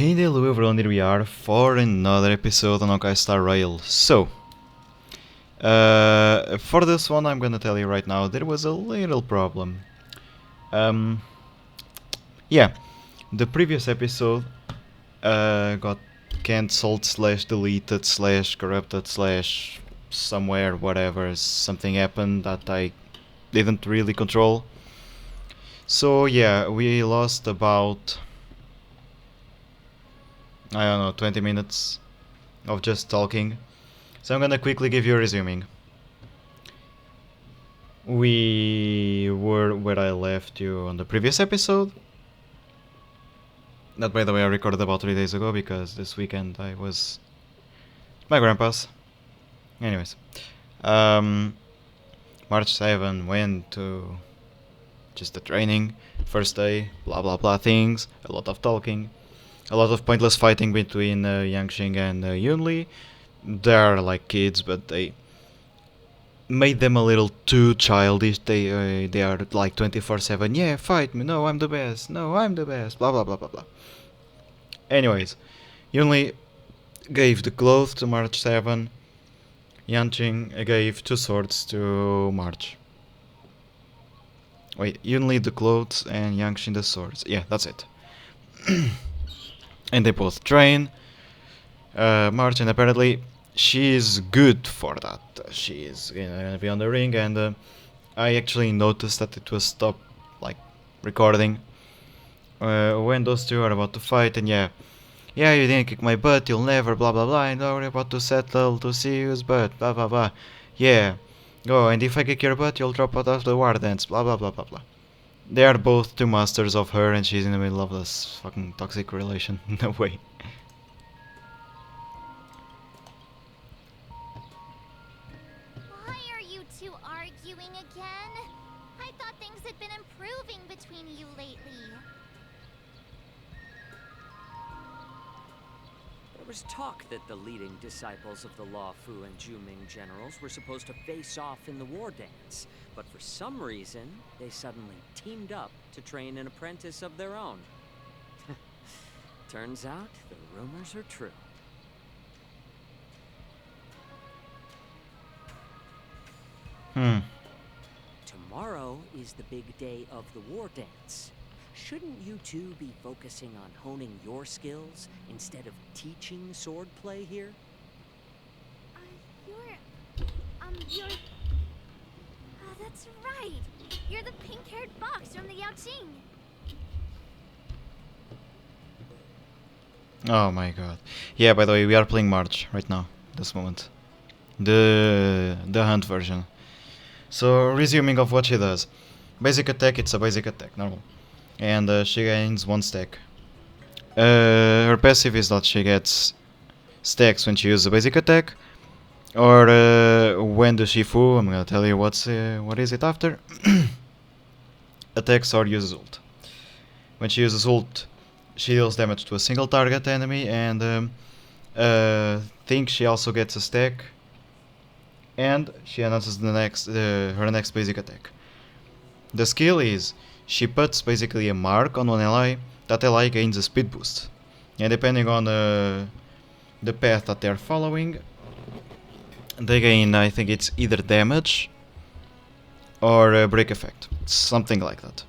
Hey there, hello everyone, here we are for another episode on Honkai Star Rail. So, for this one I'm gonna tell you right now, there was a little problem. Um, yeah, the previous episode got cancelled slash deleted slash corrupted slash somewhere, whatever, something happened that I didn't really control. So yeah, we lost about, I don't know, 20 minutes of just talking. So I'm gonna quickly give you a resuming. We were where I left you on the previous episode. That, by the way, I recorded about 3 days ago because this weekend I was at my grandpa's. Anyways, um, March 7 went to just the training, first day, blah blah blah things, a lot of talking, a lot of pointless fighting between Yangxing and Yunli. They're like kids, but they made them a little too childish. They are like 24/7. Yeah, fight me. No, I'm the best. No, I'm the best. Blah blah blah blah blah. Anyways, Yunli gave the clothes to March 7. Yanqing gave 2 swords to March. Wait, Yunli the clothes and Yangxing the swords. Yeah, that's it. And they both train. March, and apparently she's good for that. She is gonna be on the ring, and I actually noticed that it was stopped, like, recording when those two are about to fight. And yeah, you didn't kick my butt, you'll never, blah blah blah, and now we're about to settle to see who's butt, blah blah blah. Yeah, oh, and if I kick your butt, you'll drop out of the war dance, blah blah blah blah blah. They are both two masters of her, and she's in the middle of this fucking toxic relation. No way. Why are you two arguing again? I thought things had been improving between you lately. There was talk that the leading disciples of the Law Fu and Juming generals were supposed to face off in the war dance, but for some reason, they suddenly teamed up to train an apprentice of their own. Turns out, the rumors are true. Tomorrow is the big day of the war dance. Shouldn't you two be focusing on honing your skills instead of teaching swordplay here? You're... that's right. You're the pink-haired fox from the Yaoqing. Oh my god. Yeah, by the way, we are playing March right now, this moment. The hunt version. So, resuming of what she does. Basic attack, it's a basic attack, normal. And she gains 1 stack. Her passive is that she gets stacks when she uses a basic attack. Or when the Shifu, I'm gonna tell you what is it after. Attacks or uses ult. When she uses ult, she deals damage to a single target enemy, and think she also gets a stack. And she announces the next her next basic attack. The skill is she puts basically a mark on one ally. That ally gains a speed boost, and depending on the path that they're following, they gain, I think it's either damage or a break effect, something like that.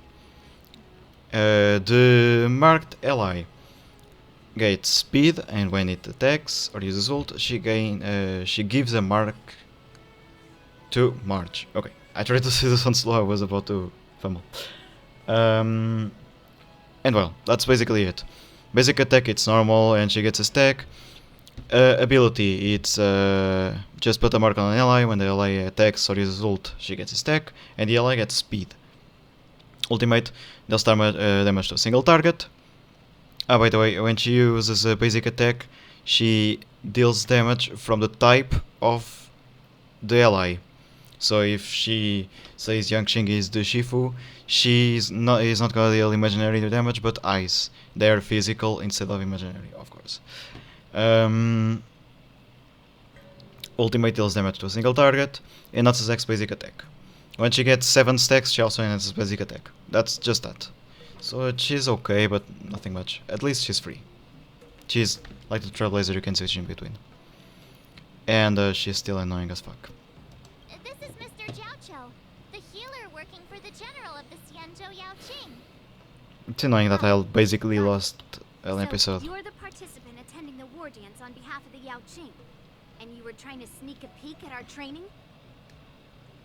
The marked ally gets speed, and when it attacks or uses ult, she gives a mark to March. Okay, I tried to say this one slow, I was about to fumble. And well, that's basically it. Basic attack, it's normal, and she gets a stack. Ability, it's just put a mark on an ally. When the ally attacks or uses ult, she gets a stack, and the ally gets speed. Ultimate, deals damage to a single target. By the way, when she uses a basic attack, she deals damage from the type of the ally. So if she says Yangxing is the Shifu, is not gonna deal imaginary damage, but ice. They are physical instead of imaginary, of course. Ultimate deals damage to a single target, and that's his next basic attack. When she gets 7 stacks, she also enhances basic attack. That's just that. So she's okay, but nothing much. At least she's free. She's like the trailblazer you can switch in between. And she's still annoying as fuck. This is Mr. Jiaoqiu, the healer working for the general of the Xianzhou Yaoqing. It's annoying that I basically Got it. lost an episode. You're the participant attending the war dance on behalf of the Yaoqing, and you were trying to sneak a peek at our training?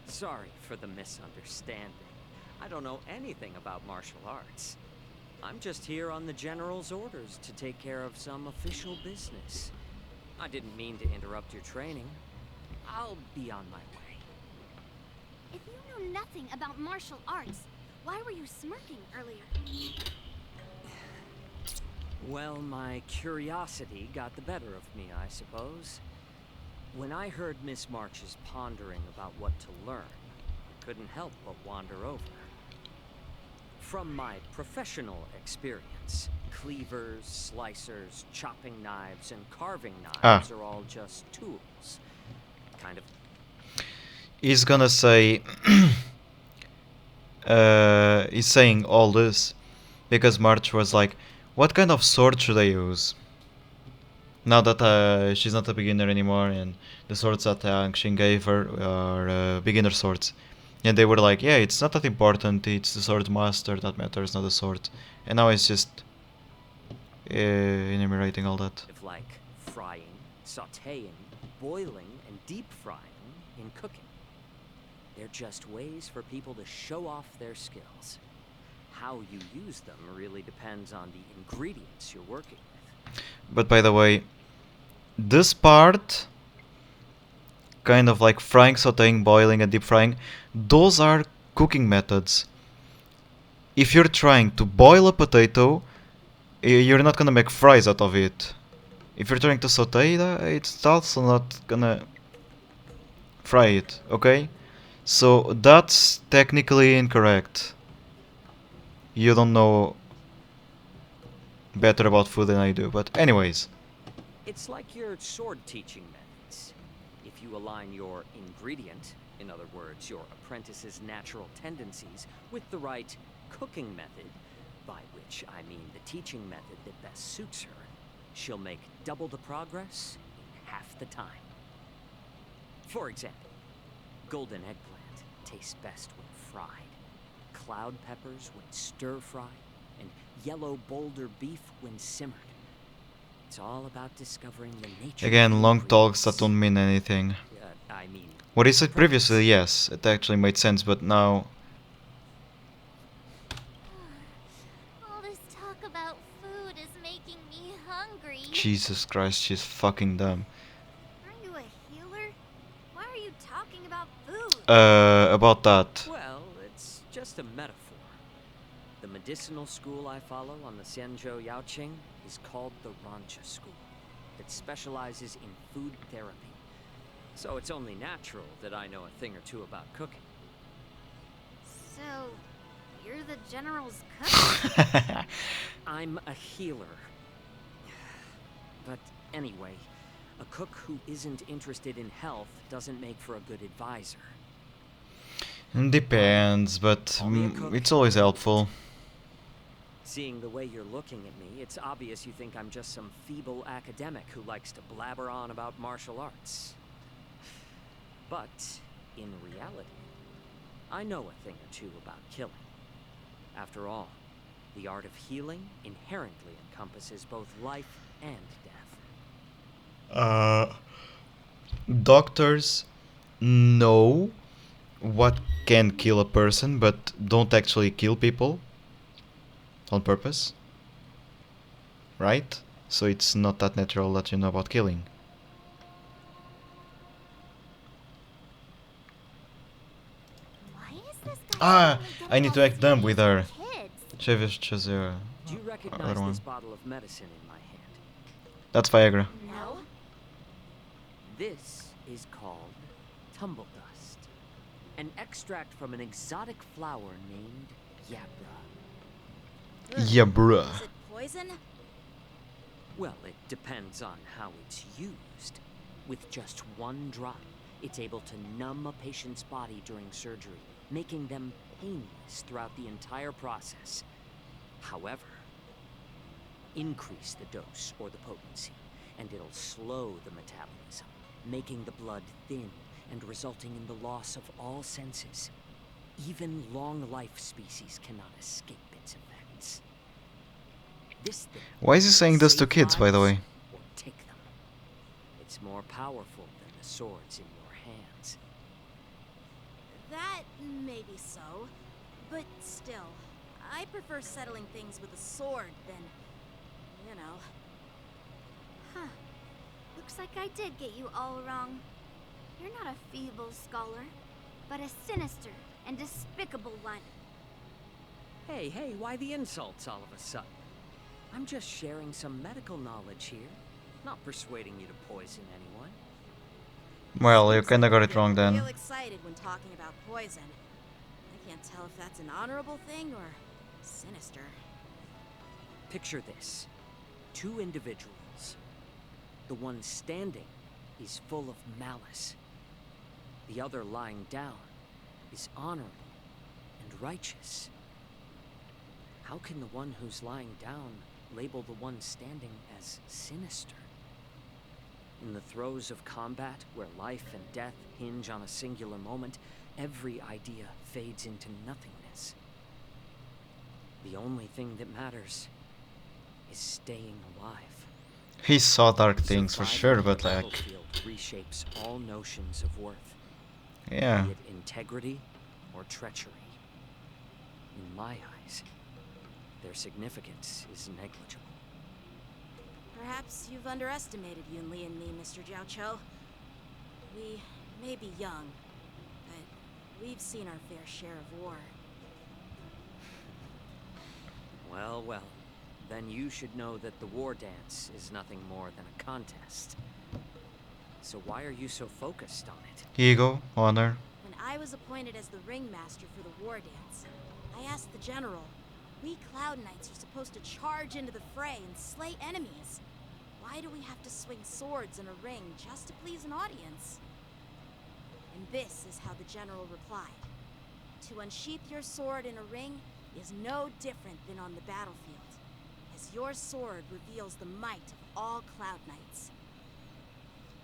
Sorry for the misunderstanding. I don't know anything about martial arts. I'm just here on the General's orders to take care of some official business. I didn't mean to interrupt your training. I'll be on my way. If you know nothing about martial arts, why were you smirking earlier? Well, my curiosity got the better of me, I suppose. When I heard Miss March's pondering about what to learn, I couldn't help but wander over. From my professional experience, cleavers, slicers, chopping knives, and carving knives are all just tools. Kind of. He's gonna say... he's saying all this because March was like, what kind of sword should I use? Now that she's not a beginner anymore and the swords that Xing gave her are beginner swords. And they were like, yeah, it's not that important, it's the sword master that matters, not the sword. And now it's just enumerating all that. If like frying, sautéing, boiling, and deep frying in cooking. They're just ways for people to show off their skills. How you use them really depends on the ingredients you're working with. But by the way, this part, kind of like frying, sautéing, boiling, and deep frying, those are cooking methods. If you're trying to boil a potato, you're not gonna make fries out of it. If you're trying to saute it, it's also not gonna fry it, okay? So that's technically incorrect. You don't know better about food than I do, but anyways. It's like your sword teaching methods. If you align your ingredient, in other words, your apprentice's natural tendencies, with the right cooking method, by which I mean the teaching method that best suits her, she'll make double the progress in half the time. For example, golden eggplant tastes best when fried, cloud peppers when stir-fried, and yellow boulder beef when simmered. It's all about discovering the nature. Again, long talks that don't mean anything. I mean, What he said previously, yes, it actually made sense, but now... All this talk about food is making me hungry. Jesus Christ, she's fucking dumb. Aren't you a healer? Why are you talking about food? About that. well, it's just a metaphor. The medicinal school I follow on the Xianzhou Yaoqing is called the Rancha School. It specializes in food therapy. So it's only natural that I know a thing or two about cooking. So, you're the general's cook? I'm a healer. But anyway, a cook who isn't interested in health doesn't make for a good advisor. Depends, but it's always helpful. Seeing the way you're looking at me, it's obvious you think I'm just some feeble academic who likes to blabber on about martial arts. But, in reality, I know a thing or two about killing. After all, the art of healing inherently encompasses both life and death. Doctors know what can kill a person, but don't actually kill people on purpose, right? So it's not that natural that you know about killing. Why is this guy Ah, suddenly I need to getting act dumb all with serious her. with kids? Choose Do you recognize other one. this bottle of medicine in my hand? That's Viagra. No. This is called tumble dust, an extract from an exotic flower named Yabra. Yeah, bruh. Is it poison? Well, it depends on how it's used. With just one drop, it's able to numb a patient's body during surgery, making them painless throughout the entire process. However, increase the dose or the potency, and it'll slow the metabolism, making the blood thin and resulting in the loss of all senses. Even long-life species cannot escape its effects. This thing Why is he saying this to save kids, by the lives way? or take them. It's more powerful than the swords in your hands. That may be so, but still, I prefer settling things with a sword than, you know. Huh. Looks like I did get you all wrong. You're not a feeble scholar, but a sinister and despicable one. Hey, why the insults all of a sudden? I'm just sharing some medical knowledge here, not persuading you to poison anyone. Well, you Seems kinda like got you it get wrong then. real excited when talking about poison. I can't tell if that's an honorable thing or sinister. Picture this. 2 individuals. The one standing is full of malice. The other lying down is honorable and righteous. How can the one who's lying down label the one standing as sinister? In the throes of combat, where life and death hinge on a singular moment, every idea fades into nothingness. The only thing that matters is staying alive. He saw dark things for Survival sure, on but the like, battlefield reshapes all notions of worth, yeah. be it integrity or treachery. In my eyes, their significance is negligible. Perhaps you've underestimated Yunli and me, Mr. Jiaoqiu. We may be young, but we've seen our fair share of war. Well, then you should know that the war dance is nothing more than a contest. So why are you so focused on it? Ego, honor. When I was appointed as the ringmaster for the war dance, I asked the general, we Cloud Knights are supposed to charge into the fray and slay enemies. Why do we have to swing swords in a ring just to please an audience? And this is how the general replied. To unsheath your sword in a ring is no different than on the battlefield, as your sword reveals the might of all Cloud Knights.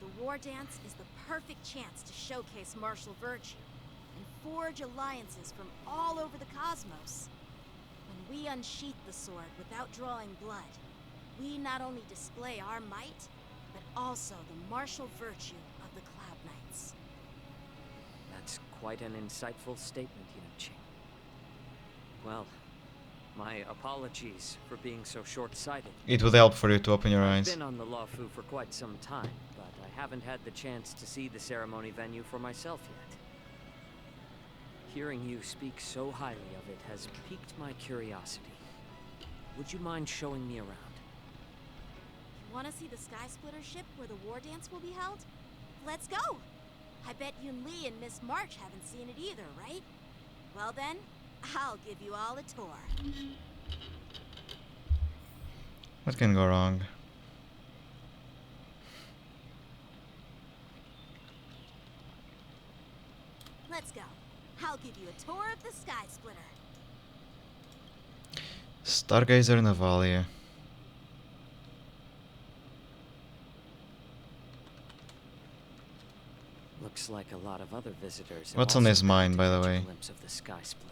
The war dance is the perfect chance to showcase martial virtue and forge alliances from all over the cosmos. When we unsheath the sword without drawing blood, we not only display our might, but also the martial virtue of the Cloud Knights. That's quite an insightful statement, Yunqing. Well, my apologies for being so short-sighted. It would help for you to open your I've eyes. been on the Luofu for quite some time, but I haven't had the chance to see the ceremony venue for myself yet. Hearing you speak so highly of it has piqued my curiosity. Would you mind showing me around? Want to see the Sky Splitter ship where the war dance will be held? Let's go! I bet Yunli and Miss March haven't seen it either, right? Well then, I'll give you all a tour. What can go wrong? Let's go. I'll give you a tour of the Sky Splitter. Stargazer Navalia. Looks like a lot of other visitors. have What's on also his come mind, to by the catch a way? glimpse of the Sky Splitter.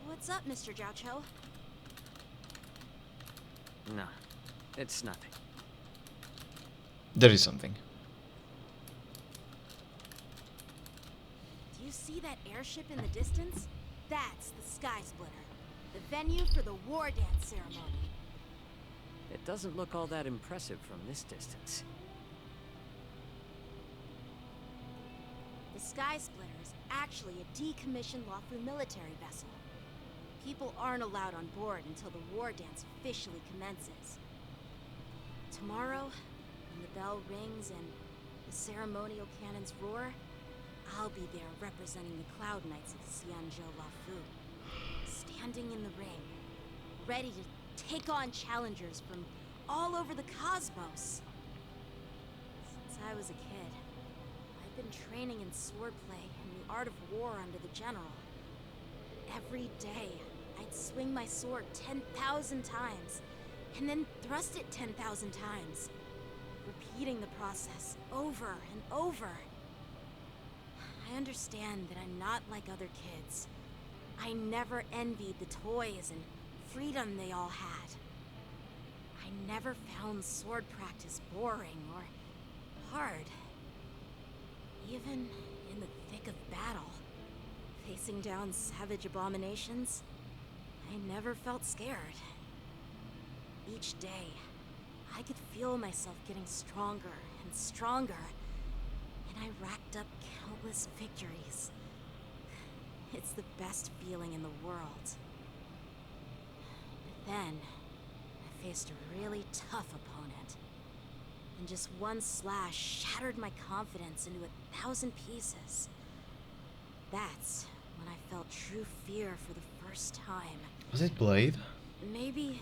What's up, Mr. Jiaoqiu? No, it's nothing. There is something. Do you see that airship in the distance? That's the Sky Splitter, the venue for the war dance ceremony. It doesn't look all that impressive from this distance. The Sky Splitter is actually a decommissioned Luofu military vessel. People aren't allowed on board until the war dance officially commences. Tomorrow, when the bell rings and the ceremonial cannons roar, I'll be there representing the Cloud Knights of Xianzhou Luofu, standing in the ring, ready to take on challengers from all over the cosmos. Since I was a kid, I've been training in swordplay and the art of war under the general. Every day, I'd swing my sword 10,000 times, and then thrust it 10,000 times, repeating the process over and over. I understand that I'm not like other kids. I never envied the toys and freedom they all had. I never found sword practice boring or hard. Even in the thick of battle, facing down savage abominations, I never felt scared. Each day, I could feel myself getting stronger and stronger, and I racked up countless victories. It's the best feeling in the world. But then, I faced a really tough opponent, and just one slash shattered my confidence into 1,000 pieces. That's when I felt true fear for the first time. Was it Blade? Maybe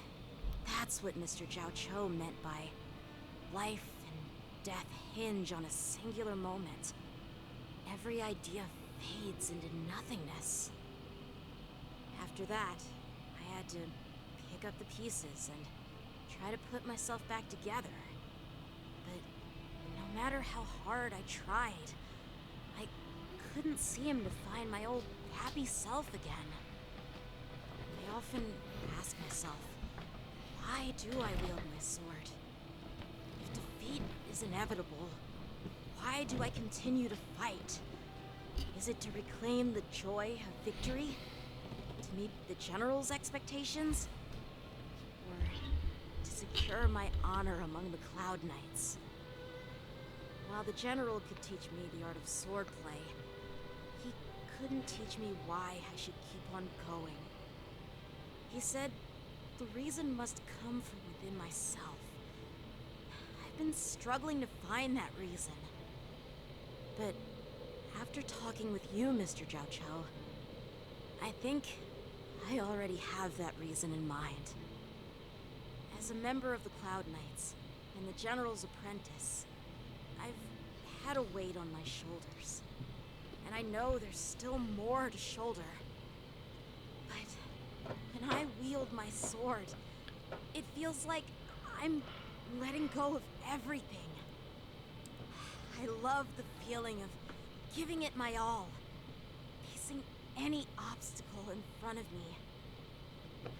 that's what Mr. Zhao Cho meant by life and death hinge on a singular moment. Every idea fades into nothingness. After that, I had to pick up the pieces and try to put myself back together. But no matter how hard I tried, I couldn't seem to find my old happy self again. I often ask myself, why do I wield my sword? If defeat is inevitable, why do I continue to fight? Is it to reclaim the joy of victory? To meet the general's expectations? Or to secure my honor among the Cloud Knights? While the general could teach me the art of swordplay, he couldn't teach me why I should keep on going. He said the reason must come from within myself. I've been struggling to find that reason. But after talking with you, Mr. Zhao Cho, I think I already have that reason in mind. As a member of the Cloud Knights and the General's apprentice, I've had a weight on my shoulders. And I know there's still more to shoulder. But when I wield my sword, it feels like I'm letting go of everything. I love the feeling of giving it my all, facing any obstacle in front of me,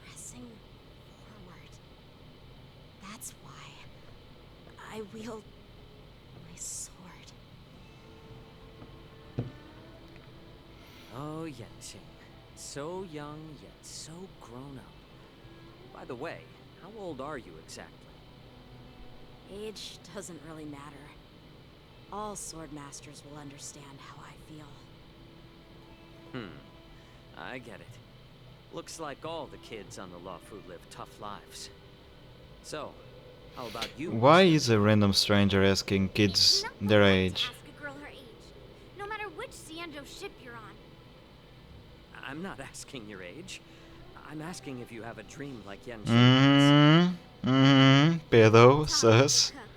pressing forward. That's why I wield my sword. Oh, Yenqing. So young, yet so grown up. By the way, how old are you exactly? Age doesn't really matter. All sword masters will understand how I feel. I get it. Looks like all the kids on the Luofu live tough lives. So, how about you? Why is a random stranger asking kids their age? Ask a girl her age, no matter which Xianzhou ship you're on. I'm not asking your age. I'm asking if you have a dream like Yenqing. Pedo, Talk sus. like a cook.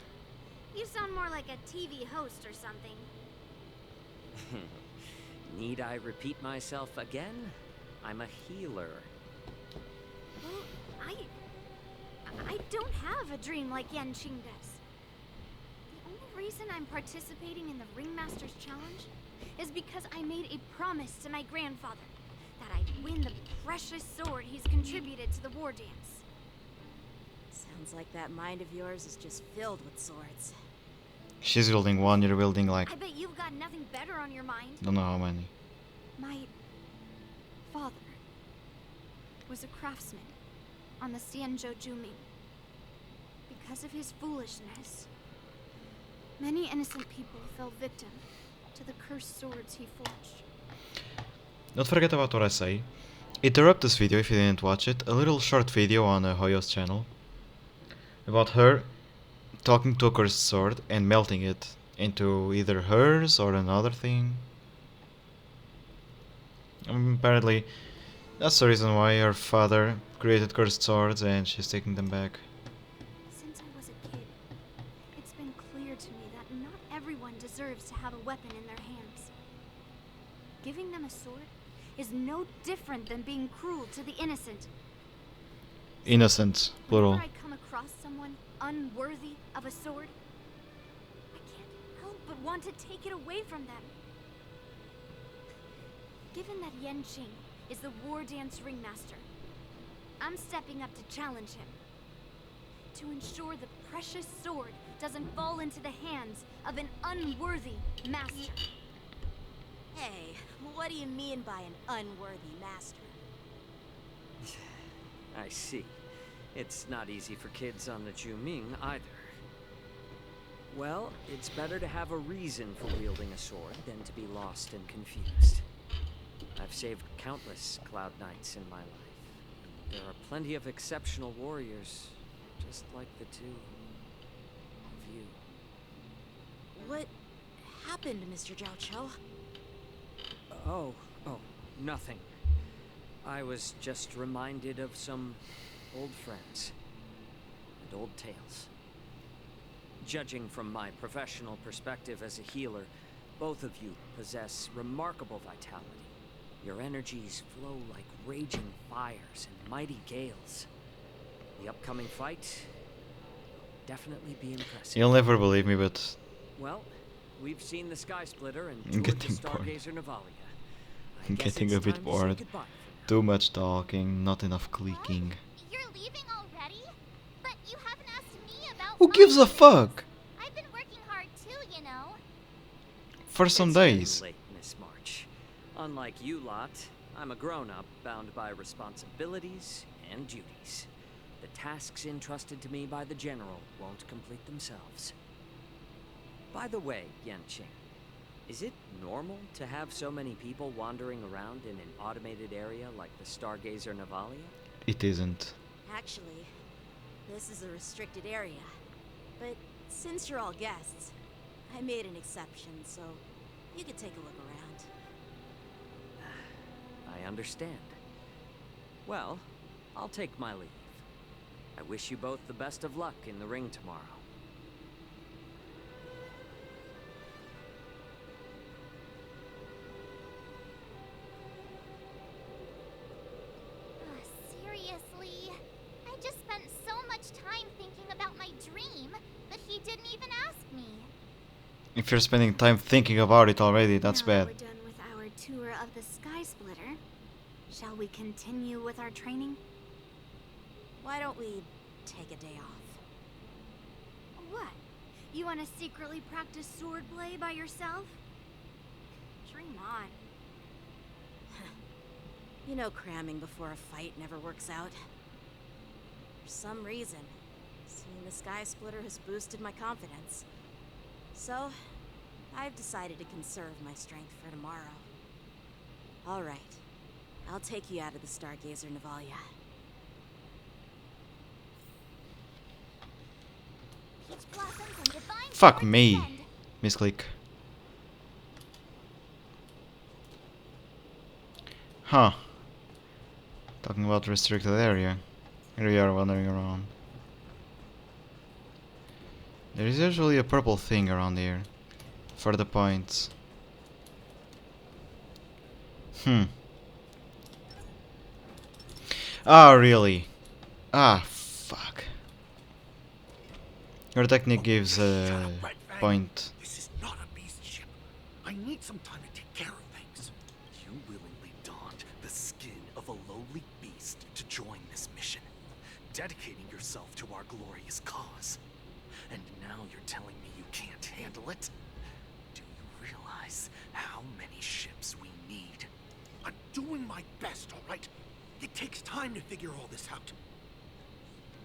You sound more like a TV host or something. Need I repeat myself again? I'm a healer. Well, I don't have a dream like Yanqing does. The only reason I'm participating in the Ringmaster's Challenge is because I made a promise to my grandfather that I'd win the precious sword he's contributed to the war dance. Sounds like that mind of yours is just filled with swords. She's wielding one, you're wielding like I bet you've got nothing better on your mind. don't know how many. My father was a craftsman on the Xianzhou Juming. Because of his foolishness, many innocent people fell victim to the cursed swords he forged. Don't forget about what I say. Interrupt this video if you didn't watch it. A little short video on Hoyo's channel about her talking to a cursed sword and melting it into either hers or another thing. Apparently, that's the reason why her father created cursed swords and she's taking them back. Since I was a kid, it's been clear to me that not everyone deserves to have a weapon in their hands. Giving them a sword is no different than being cruel to the innocent. Innocent, plural. Whenever I come across someone unworthy of a sword, I can't help but want to take it away from them. Given that Yanqing is the war dance ringmaster, I'm stepping up to challenge him. To ensure the precious sword doesn't fall into the hands of an unworthy master. Hey, what do you mean by an unworthy master? I see. It's not easy for kids on the Juming either. Well, it's better to have a reason for wielding a sword than to be lost and confused. I've saved countless Cloud Knights in my life. There are plenty of exceptional warriors, just like the two of you. What happened, Mr. Zhao Cho? Oh, nothing. I was just reminded of some old friends and old tales. Judging from my professional perspective as a healer, both of you possess remarkable vitality. Your energies flow like raging fires and mighty gales. The upcoming fight will definitely be impressive. You'll never believe me, but Well, we've seen the Sky Splitter and I'm toured the getting bored. Stargazer Navalia. I I'm guess getting it's a bit time to say bored. goodbye for now. Too much talking, not enough clicking. What? You're leaving already? But you haven't asked me about Who my gives a plans. fuck? I've been working hard too, you know. For some It's getting days. late, Miss March. Unlike you lot, I'm a grown-up bound by responsibilities and duties. The tasks entrusted to me by the General won't complete themselves. By the way, Yanqing, is it normal to have so many people wandering around in an automated area like the Stargazer Navalia? It isn't. Actually, this is a restricted area. But since you're all guests, I made an exception, so you could take a look around. I understand. Well, I'll take my leave. I wish you both the best of luck in the ring tomorrow. Seriously? I just spent so much time thinking about my dream, but he didn't even ask me. If you're spending time thinking about it already, that's Now bad. we're done with our tour of the Sky Splitter. Shall we continue with our training? Why don't we take a day off? What? You want to secretly practice swordplay by yourself? Dream on. You know cramming before a fight never works out. For some reason, seeing the Sky Splitter has boosted my confidence. So, I've decided to conserve my strength for tomorrow. Alright, I'll take you out of the Stargazer Navalia. Peach blossoms and divine Fuck swords me. descend. Misclick. Huh. Talking about restricted area. Here we are wandering around. There is usually a purple thing around here. For the points. Ah, really? Ah, fuck. Your technique gives a point. This is not a beast ship. I need some time to take care of things. You willingly donned the skin of a lowly beast to join this mission, dedicating yourself to our glorious cause. And now you're telling me you can't handle it? Do you realize how many ships we need? I'm doing my best, all right? It takes time to figure all this out.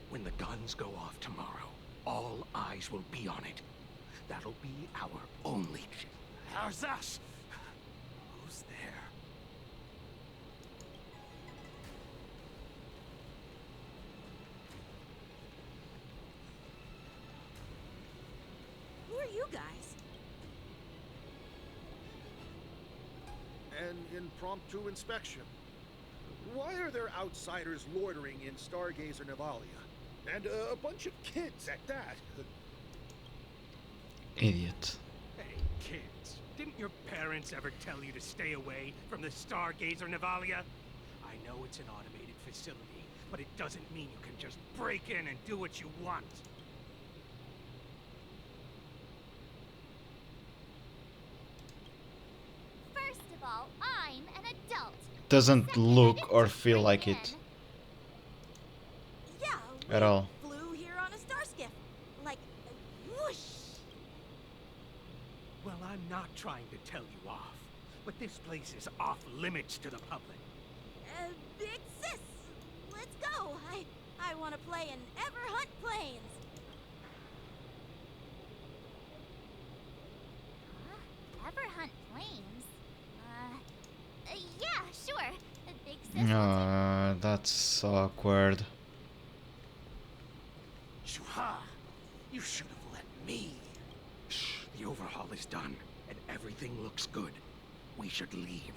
When the guns go off tomorrow, all eyes will be on it. That'll be our only ship. How's that? Who's there? Who are you guys? An impromptu inspection. Why are there outsiders loitering in Stargazer Navalia? And a bunch of kids at that. Idiot. Hey, kids. Didn't your parents ever tell you to stay away from the Stargazer Navalia? I know it's an automated facility, but it doesn't mean you can just break in and do what you want. First of all, I'm an adult. Doesn't Second, I look didn't or just feel break like in. it Yeah, at all. flew here on a star skiff. Like, whoosh. Well, I'm not trying to tell you off, but this place is off limits to the public. Big sis, let's go. I want to play in Everhunt Plains. Everhunt Plains? Yeah, sure. The big sis will That's awkward. Shuha! You should have let me. Shh, the overhaul is done, and everything looks good. We should leave.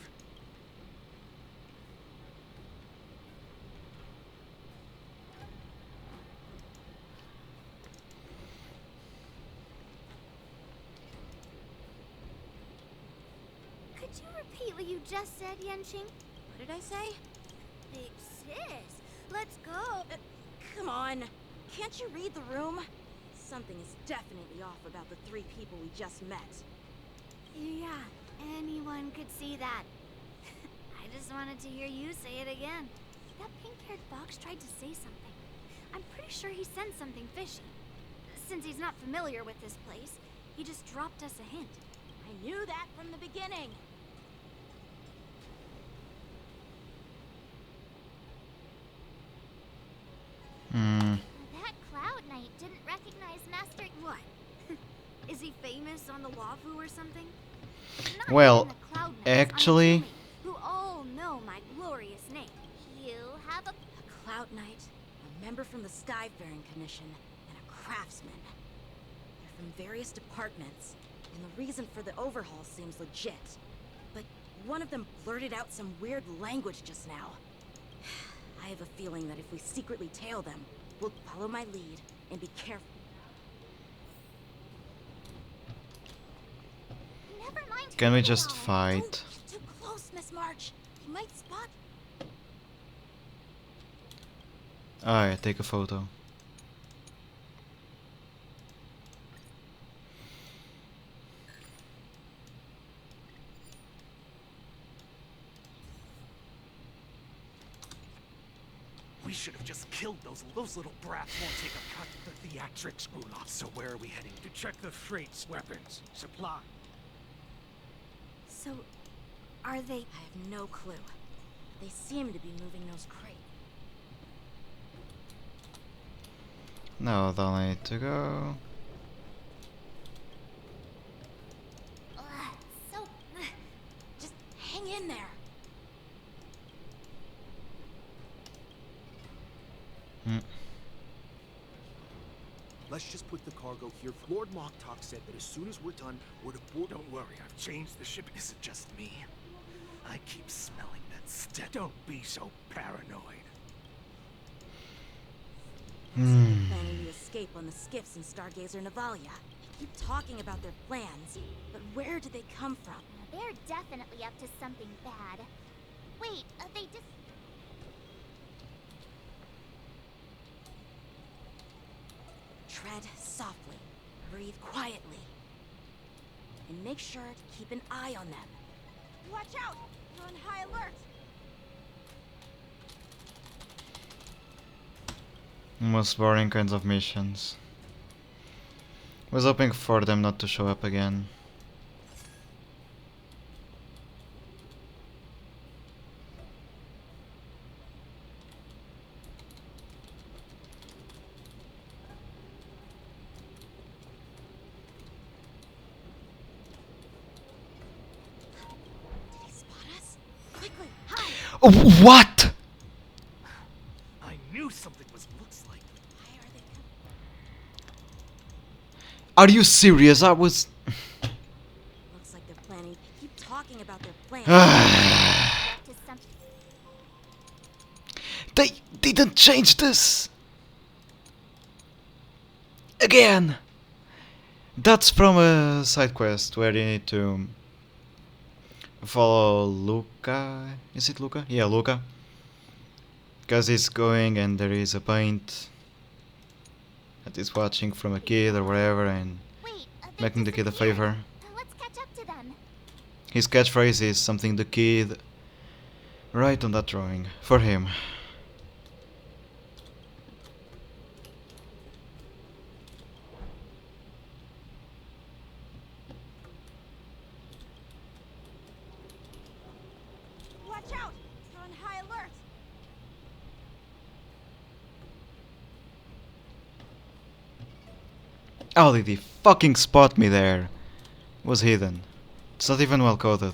Could you repeat what you just said, Yenching? What did I say? Big sis, let's go. Come on. Can't you read the room? Something is definitely off about the 3 people we just met. Yeah, anyone could see that. I just wanted to hear you say it again. That pink-haired fox tried to say something. I'm pretty sure he sensed something fishy. Since he's not familiar with this place, he just dropped us a hint. I knew that from the beginning. That Cloud Knight didn't recognize Master... What? Is he famous on the Wafu or something? Not Well, even the Cloud Knights, actually- I'm assuming, who all know my glorious name. You have a... A Cloud Knight, a member from the Skyfaring Commission, and a craftsman. They're from various departments, and the reason for the overhaul seems legit. But one of them blurted out some weird language just now. I have a feeling that if we secretly tail them, we'll follow my lead and be careful. Never mind. Can we who just you are. fight? Don't get too close, Miss March. He might spot. Alright, take a photo. We should have just killed those little brats. Won't take a cut. The theatrics, Ulaf. So where are we heading? To check the freights, weapons, supply. So, are they... I have no clue. They seem to be moving those crates. Now don't need to go. Ugh, so... Just hang in there. Let's just put the cargo here. Lord Mocktalk said that as soon as we're done, we're to board. Don't worry, I've changed the ship. Is it just me? I keep smelling that stench. Don't be so paranoid. Planning to escape on the skiffs in Stargazer Navalia. They keep talking about their plans, but where did they come from? They're definitely up to something bad. Wait, they just... Tread softly, breathe quietly, and make sure to keep an eye on them. Watch out! You're on high alert! Most boring kinds of missions. Was hoping for them not to show up again. Did he spot us? Quickly, hide! Oh, what? I knew something was looks like. Why are they coming? Are you serious? I was... Looks like they're planning. Keep talking about their plans. up to some... They didn't change this! Again! That's from a side quest where you need to follow Luca. Is it Luca? Yeah, Luca. Because he's going and there is a paint that he's watching from a kid or whatever and Wait, they making the kid a disappeared. favor. Let's catch up to them. His catchphrase is something the kid right on that drawing for him. Watch out! They're on high alert! How did he fucking spot me there? Was hidden. It's not even well coded.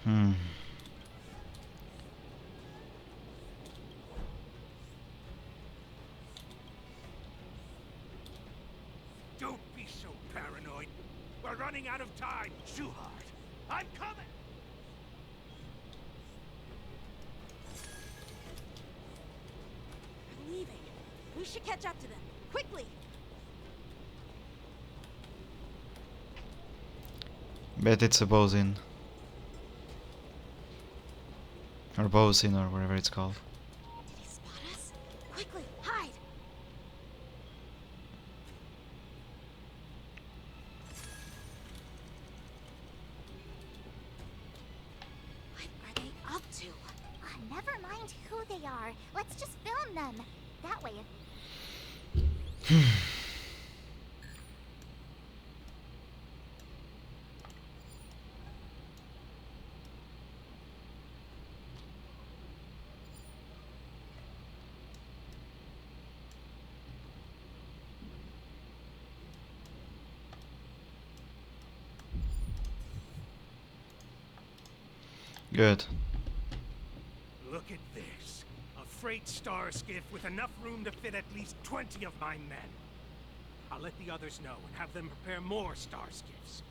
Hmm. Don't be so paranoid. We're running out of time. Shuhart, I'm coming! They're leaving. We should catch up to them. Quickly! Bet it's a bosun. Or bosun or whatever it's called. Did he spot us? Quickly, hide! What are they up to? Never mind who they are. Let's just film them. That way, Good. Look at this. A freight star skiff with enough room to fit at least 20 of my men. I'll let the others know and have them prepare more star skiffs.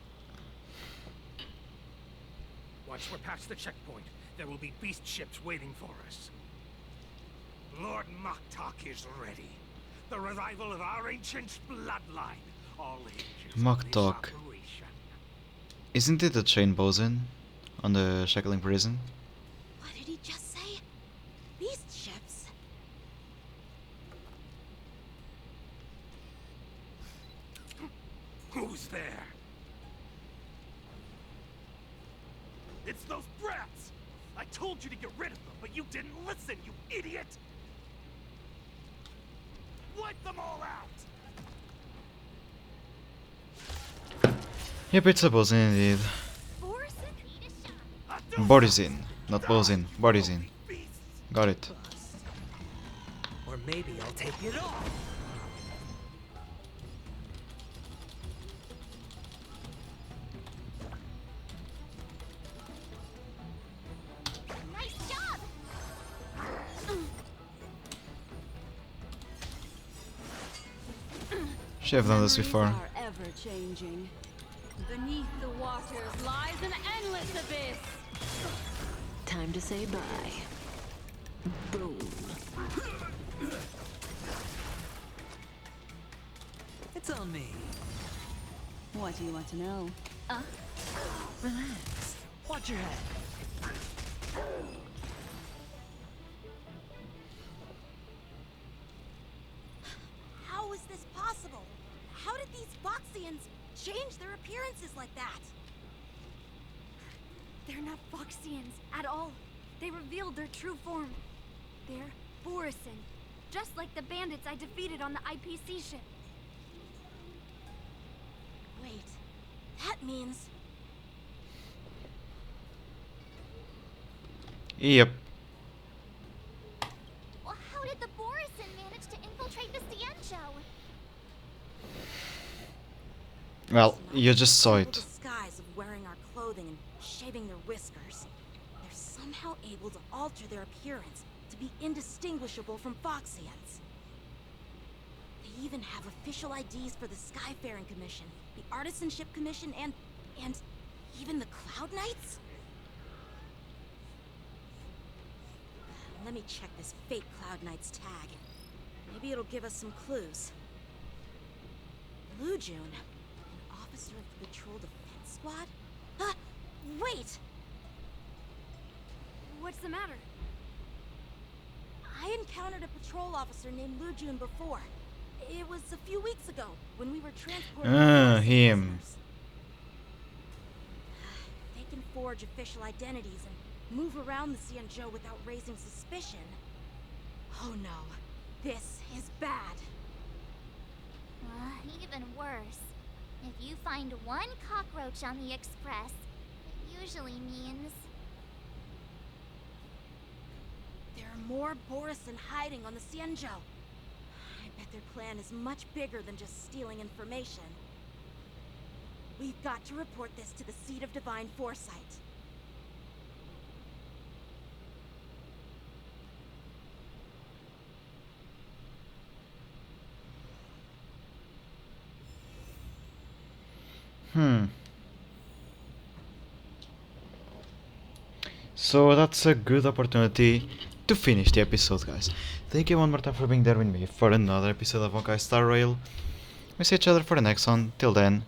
Once we're past the checkpoint, there will be beast ships waiting for us. Lord Moktok is ready. The revival of our ancient bloodline. All ages in this Moktok. operation. Isn't it a chain bosun on the Shackling prison? What did he just say? Beast ships? Who's there? It's those brats! I told you to get rid of them, but you didn't listen, you idiot! Wipe them all out! Yep, it's a bosun indeed. Borizin, not bosun, Borizin. Got it. Or maybe I'll take it off. nice job. Should have done this Memories before. are ever changing. Beneath the waters lies an endless abyss. Time to say bye. Boom. It's on me. What do you want to know? Relax. Watch your head. How is this possible? How did these Foxians change their appearances like that? They're not Foxians at all. They revealed their true form. They're Borisin, just like the bandits I defeated on the IPC ship. Wait, that means... Yep. Well, how did the Borisin manage to infiltrate the Ciencho? Well, you just saw simple it. disguise of wearing our clothing and shaving their whiskers. They're somehow able to alter their appearance to be indistinguishable from Foxians. They even have official IDs for the Skyfaring Commission, the Artisanship Commission, and even the Cloud Knights? Let me check this fake Cloud Knight's tag. Maybe it'll give us some clues. Lujun, an officer of the Patrol Defense Squad? Wait! What's the matter? I encountered a patrol officer named Lujun before. It was a few weeks ago when we were transporting him. prisoners. They can forge official identities and move around the Xianzhou without raising suspicion. Oh no, this is bad. Even worse. If you find one cockroach on the Express, it usually means... There are more Borisin hiding on the Xianzhou. I bet their plan is much bigger than just stealing information. We've got to report this to the Seat of Divine Foresight. So that's a good opportunity to finish the episode, guys. Thank you one more time for being there with me for another episode of Honkai Star Rail. We see each other for the next one. Till then,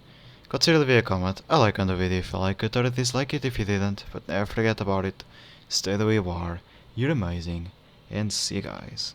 consider leaving a comment, a like on the video if you like it, or a dislike it if you didn't, but never forget about it. Stay the way you are, you're amazing, and see you guys.